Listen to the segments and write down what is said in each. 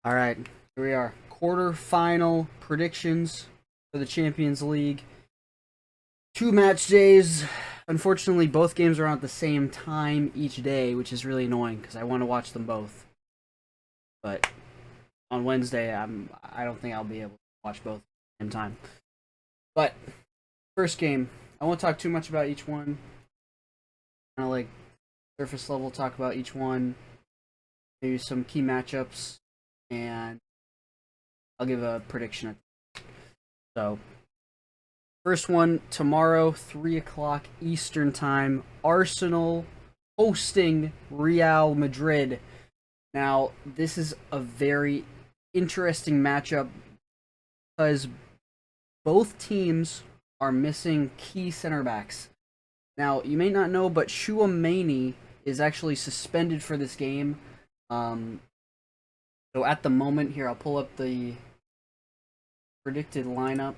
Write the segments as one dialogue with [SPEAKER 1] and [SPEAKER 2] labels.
[SPEAKER 1] All right, here we are. Quarterfinal predictions for the Champions League. Two match days. Unfortunately, both games are on at the same time each day, which is really annoying because I want to watch them both. But on Wednesday, I don't think I'll be able to watch both at the same time. But first game, I won't talk too much about each one. Kind of like surface level talk about each one, maybe some key matchups, and I'll give a prediction. So first one tomorrow, 3 o'clock Eastern Time. Arsenal hosting Real Madrid. Now, this is a very interesting matchup because both teams are missing key center backs. Now, you may not know, but Chouameni is actually suspended for this game. So at the moment, here, I'll pull up the predicted lineup.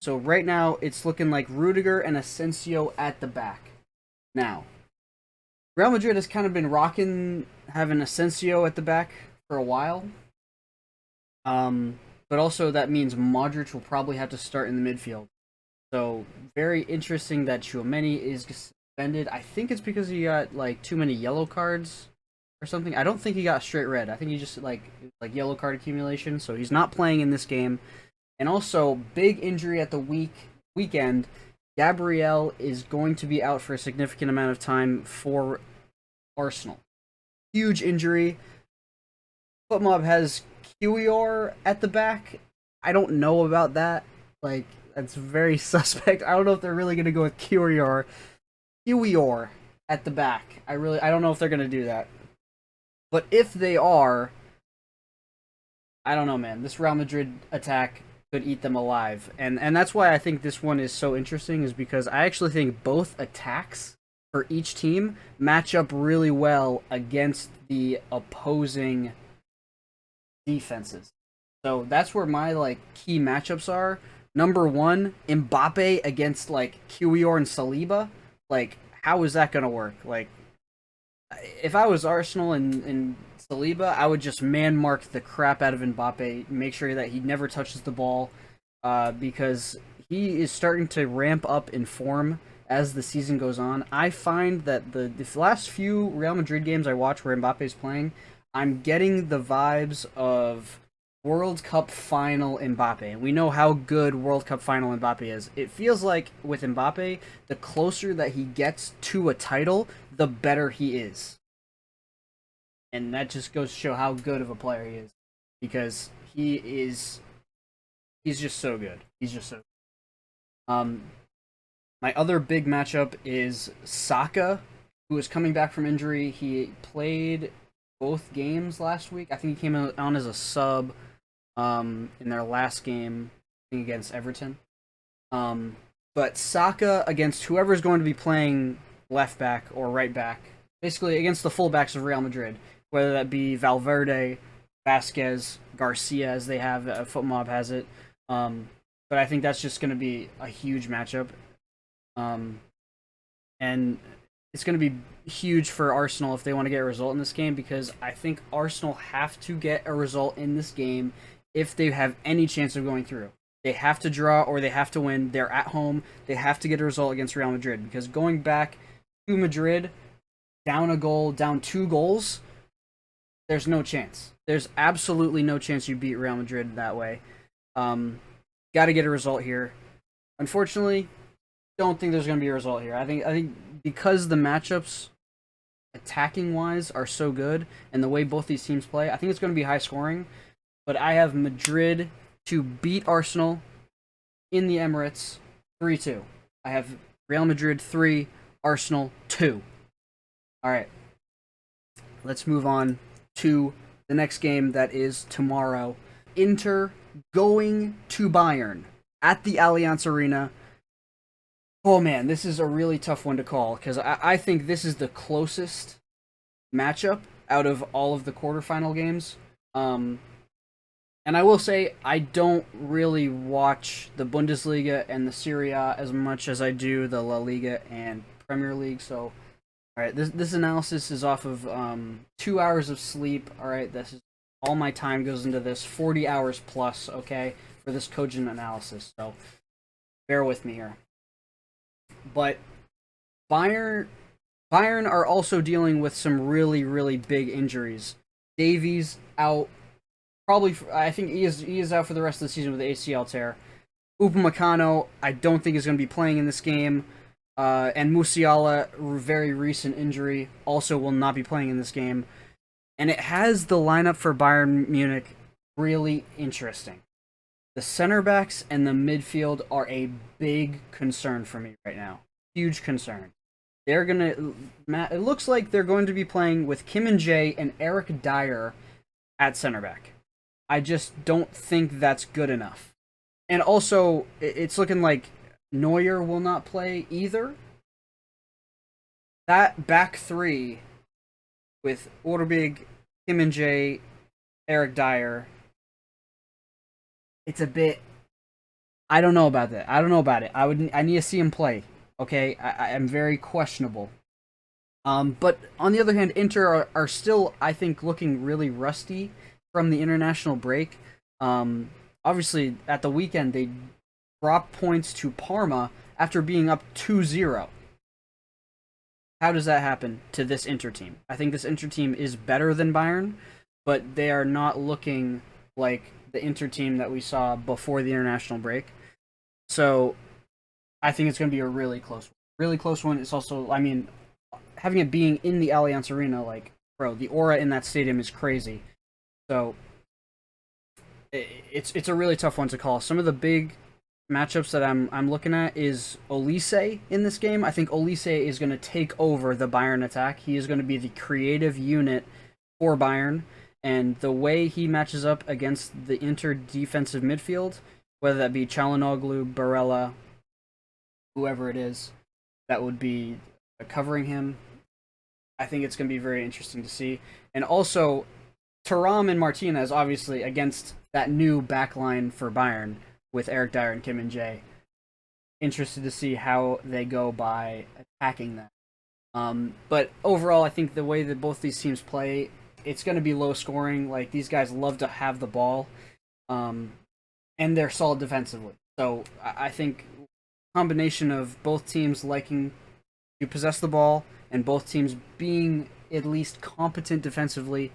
[SPEAKER 1] So right now, it's looking like Rudiger and Asensio at the back. Now, Real Madrid has kind of been rocking having Asensio at the back for a while. But also that means Modric will probably have to start in the midfield. So very interesting that Chouameni is suspended. I think it's because he got like too many yellow cards or something. I don't think he got straight red. I think he just like yellow card accumulation. So he's not playing in this game. And also, big injury at the weekend. Gabriel is going to be out for a significant amount of time for Arsenal. Huge injury. FootMob has Kiwior at the back. I don't know about that. Like, that's very suspect. I don't know if they're really going to go with Kiwior at the back. I don't know if they're going to do that. But if they are, I don't know, man. This Real Madrid attack could eat them alive. And that's why I think this one is so interesting, is because I actually think both attacks for each team match up really well against the opposing defenses. So that's where my key matchups are. Number one, Mbappe against Kiwior and Saliba. How is that gonna work? If I was Arsenal and Saliba, I would just man mark the crap out of Mbappe, make sure that he never touches the ball, because he is starting to ramp up in form as the season goes on. I find that the last few Real Madrid games I watch where Mbappe is playing, I'm getting the vibes of World Cup final Mbappe. And we know how good World Cup final Mbappe is. It feels like with Mbappe, the closer that he gets to a title, the better he is. And that just goes to show how good of a player he is, because he's just so good. He's just so good. My other big matchup is Saka, who is coming back from injury. He played both games last week. I think he came on as a sub in their last game against Everton. But Saka against whoever's going to be playing left back or right back, basically against the fullbacks of Real Madrid, whether that be Valverde, Vasquez, Garcia, as they have, FootMob has it. But I think that's just going to be a huge matchup. And it's going to be huge for Arsenal if they want to get a result in this game, because I think Arsenal have to get a result in this game if they have any chance of going through. They have to draw or they have to win. They're at home. They have to get a result against Real Madrid, because going back to Madrid, down a goal, down 2 goals, there's no chance. There's absolutely no chance you beat Real Madrid that way. Got to get a result here. Unfortunately, don't think there's going to be a result here. I think because the matchups attacking wise are so good and the way both these teams play, I think it's going to be high scoring. But I have Madrid to beat Arsenal in the Emirates 3-2. I have Real Madrid 3, Arsenal 2. All right. Let's move on to the next game that is tomorrow. Inter going to Bayern at the Allianz Arena. Oh man, this is a really tough one to call, because I think this is the closest matchup out of all of the quarterfinal games. And I will say, I don't really watch the Bundesliga and the Serie A as much as I do the La Liga and Premier League. So, all right, this analysis is off of 2 hours of sleep. All right, this is All my time goes into this, 40 hours plus, okay, for this cogent analysis. So bear with me here. But Bayern Bayern are also dealing with some really, really big injuries. Davies out, probably. I think he is out for the rest of the season with the ACL tear. Upamecano, I don't think is going to be playing in this game. And Musiala, very recent injury, also will not be playing in this game. And it has the lineup for Bayern Munich really interesting. The center backs and the midfield are a big concern for me right now. Huge concern. They're gonna. It looks like they're going to be playing with Kim and Jay and Eric Dyer at center back. I just don't think that's good enough. And also, it's looking like Neuer will not play either. That back three with Orbig, Kim and Jay, Eric Dyer, it's a bit. I don't know about that. I don't know about it. I need to see him play. Okay, I am very questionable. But on the other hand, Inter are still, I think, looking really rusty from the international break. Obviously, at the weekend, they dropped points to Parma after being up 2-0. How does that happen to this Inter team? I think this Inter team is better than Bayern, but they are not looking like the Inter team that we saw before the international break. So I think it's going to be a really close one. Really close one. It's also, I mean, having it being in the Allianz Arena, like, bro, the aura in that stadium is crazy. So it's a really tough one to call. Some of the big matchups that I'm looking at is Olise in this game. I think Olise is going to take over the Bayern attack. He is going to be the creative unit for Bayern, and the way he matches up against the Inter defensive midfield, whether that be Çalhanoğlu, Barella, whoever it is that would be covering him, I think it's going to be very interesting to see. And also, Thuram and Martinez, obviously, against that new backline for Bayern with Eric Dyer and Kim and Jay. Interested to see how they go by attacking that. But overall, I think the way that both these teams play, it's going to be low scoring. Like, these guys love to have the ball, and they're solid defensively. So I think combination of both teams liking to possess the ball and both teams being at least competent defensively,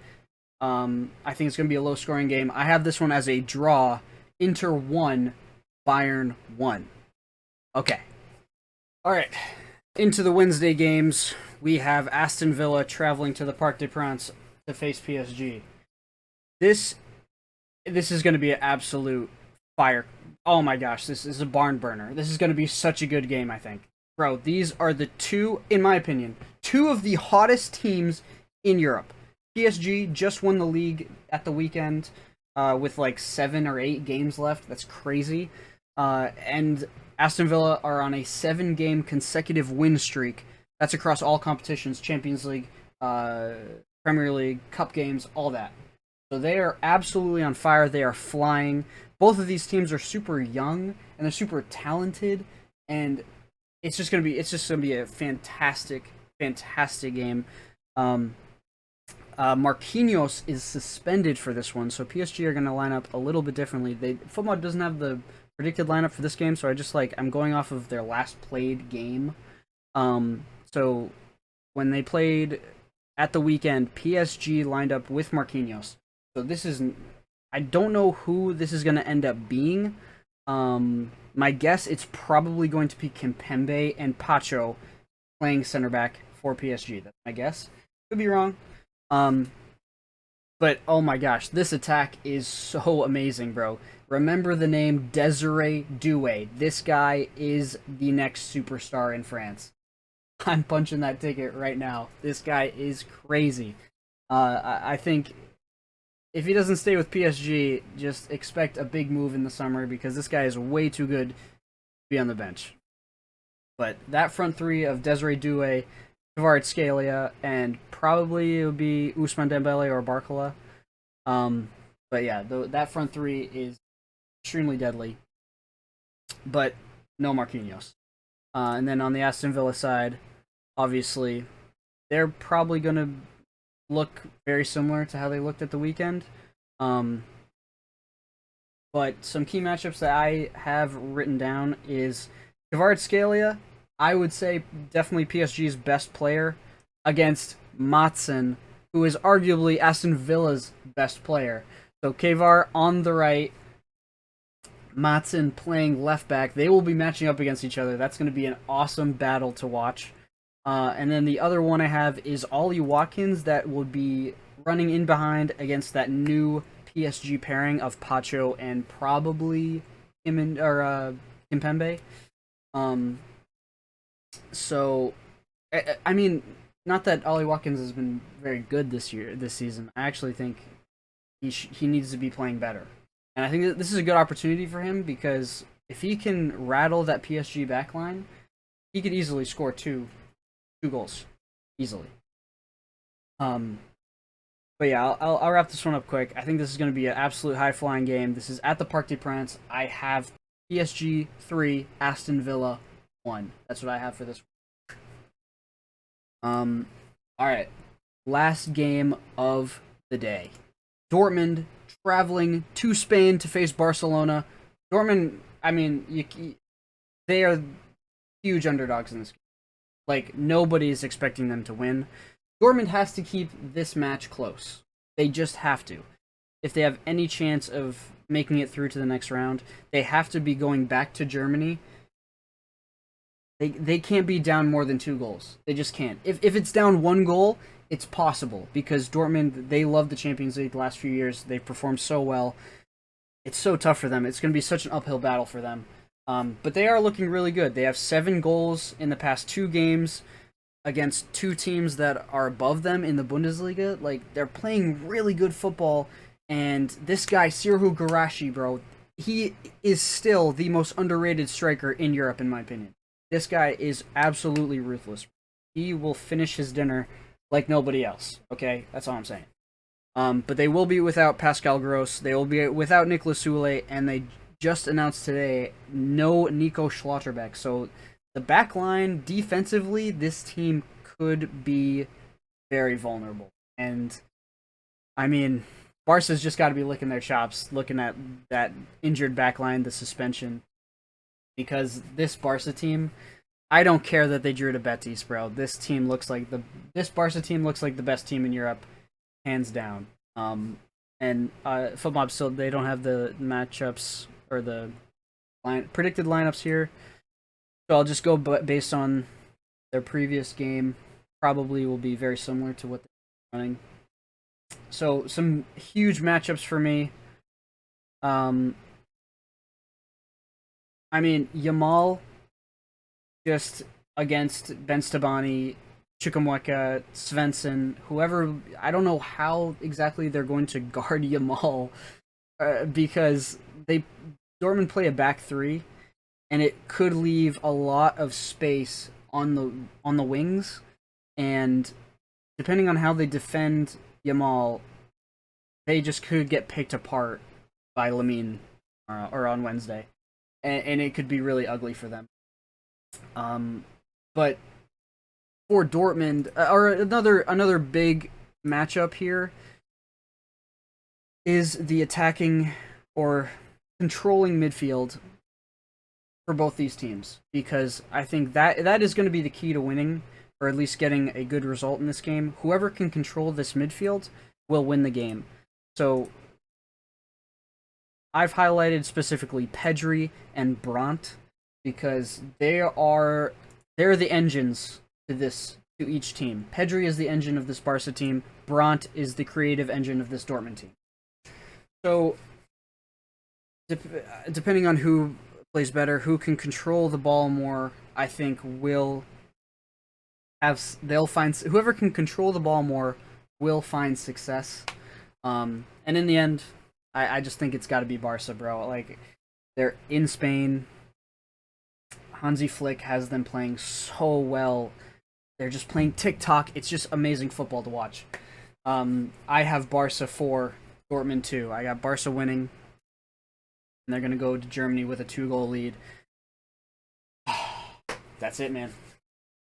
[SPEAKER 1] I think it's going to be a low scoring game. I have this one as a draw. Inter 1, Bayern 1. Okay. All right. Into the Wednesday games, we have Aston Villa traveling to the Parc des Princes to face PSG. This is going to be an absolute fire. Oh my gosh, this is a barn burner. This is going to be such a good game, I think. Bro, these are the two, in my opinion, two of the hottest teams in Europe. PSG just won the league at the weekend with like 7 or 8 games left. That's crazy. And Aston Villa are on a 7-game consecutive win streak. That's across all competitions, Champions League, Premier League, Cup games, all that. So they are absolutely on fire. They are flying. Both of these teams are super young and they're super talented, and it's just gonna be a fantastic game. Marquinhos is suspended for this one, so PSG are gonna line up a little bit differently. Football doesn't have the predicted lineup for this game, so I'm going off of their last played game. So when they played at the weekend, PSG lined up with Marquinhos. So I don't know who this is going to end up being. My guess, it's probably going to be Kimpembe and Pacho playing center back for PSG. That's my guess. Could be wrong. But oh my gosh, this attack is so amazing, bro. Remember the name Desiree Doué. This guy is the next superstar in France. I'm punching that ticket right now. This guy is crazy. I think if he doesn't stay with PSG, just expect a big move in the summer because this guy is way too good to be on the bench. But that front three of Desiree Doué, Kvaratskhelia, and probably it would be Ousmane Dembele or Barcola. But yeah, that front three is extremely deadly. But no Marquinhos. And then on the Aston Villa side, obviously, they're probably going to look very similar to how they looked at the weekend. Um, but some key matchups that I have written down is Kvaratskhelia. I would say definitely PSG's best player against Matson, who is arguably Aston Villa's best player. So Kvar on the right, Matson playing left back. They will be matching up against each other. That's going to be an awesome battle to watch. And then the other one I have is Ollie Watkins that would be running in behind against that new PSG pairing of Pacho and probably Kimpembe. Um, so I mean, not that Ollie Watkins has been very good this season. I actually think he needs to be playing better, and I think that this is a good opportunity for him because if he can rattle that PSG backline, he could easily score two goals easily. Um, but yeah, I'll wrap this one up quick. I think this is going to be an absolute high flying game. This is at the Parc des Princes. I have PSG 3, Aston Villa 1. That's what I have for this. All right, last game of the day. Dortmund traveling to Spain to face Barcelona. Dortmund, I mean, they are huge underdogs in this game. Like, nobody is expecting them to win. Dortmund has to keep this match close. They just have to. If they have any chance of making it through to the next round, they have to be going back to Germany. They can't be down more than 2 goals. They just can't. If it's down 1 goal, it's possible because Dortmund, they love the Champions League the last few years. They've performed so well. It's so tough for them. It's going to be such an uphill battle for them. But they are looking really good. They have 7 goals in the past 2 games against 2 teams that are above them in the Bundesliga. Like, they're playing really good football. And this guy, Serhou Guirassy, bro, he is still the most underrated striker in Europe, in my opinion. This guy is absolutely ruthless. He will finish his dinner like nobody else. Okay, that's all I'm saying. But they will be without Pascal Gross. They will be without Niklas Sule, and they just announced today no Nico Schlotterbeck. So the back line defensively, this team could be very vulnerable. And I mean, Barca's just got to be licking their chops, looking at that injured back line, the suspension, because this Barca team, I don't care that they drew to Betis, bro. This Barca team looks like the best team in Europe, hands down. And FootMob still, they don't have the matchups or the predicted lineups here, so I'll just go based on their previous game. Probably will be very similar to what they're running. So some huge matchups for me. I mean, Yamal just against Ben Stabani, Chukwuemeka, Svensson, whoever. I don't know how exactly they're going to guard Yamal because Dortmund play a back 3, and it could leave a lot of space on the wings, and depending on how they defend Yamal, they just could get picked apart by Lamine or on Wednesday, and it could be really ugly for them. But for Dortmund, or another big matchup here is the attacking or controlling midfield for both these teams, because I think that is going to be the key to winning, or at least getting a good result in this game. Whoever can control this midfield will win the game. So I've highlighted specifically Pedri and Brandt because they're the engines to each team. Pedri is the engine of this Barca team. Brandt is the creative engine of this Dortmund team. So depending on who plays better, who can control the ball more, I think they'll find whoever can control the ball more will find success. And in the end, I just think it's got to be Barca, bro. Like, they're in Spain. Hansi Flick has them playing so well. They're just playing TikTok. It's just amazing football to watch. I have Barca 4, Dortmund 2. I got Barca winning, and they're going to go to Germany with a 2-goal lead. That's it, man.